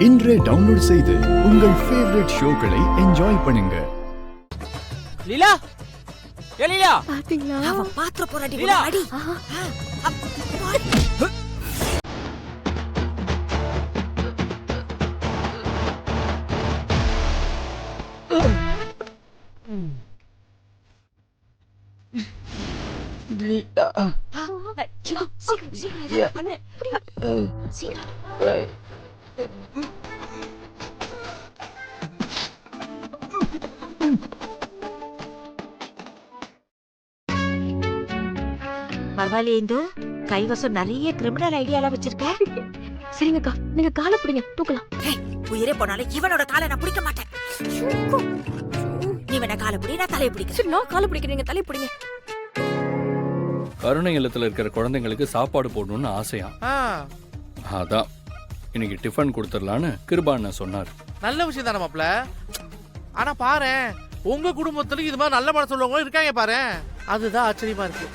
இன்றே டவுன்லோட் செய்து உங்கள் ஃபேவரட் ஷோக்களை என்ஜாய் பண்ணுங்க. லீலா, ஏ லீலா, பாத்தீங்களா? அவன் பாத்திர போறாடி லீலா. அடி. பரவாயில்லையே இந்து, கைவசம் நிறைய கிரிமினல் ஐடியாலாம் வச்சிருக்க. சரிங்கக்கா, நீங்க காலை பிடிங்க, தூக்கலாம். உயிரே போனாலும் இவனோட காலை நான் பிடிக்க மாட்டேன். நீ வேணா காலை பிடி, நான் தலையை பிடிக்கிறேன். சரி, நான் காலை பிடிக்கிறேன், நீங்க தலை பிடிங்க. கருணை இல்லத்துல இருக்கிற குழந்தைங்களுக்கு சாப்பாடு போடணும்னு ஆசையா. அதான் இன்னைக்கு டிஃபன் கொடுத்துடலான்னு கிருபாண்ண சொன்னார். நல்ல விஷயம் தானே மாப்ள. ஆனா பாரு, உங்க குடும்பத்துல இது மாதிரி நல்ல மனசு உள்ளவங்க இருக்காங்க பாரு. அதுதான் ஆச்சரியமா இருக்கு.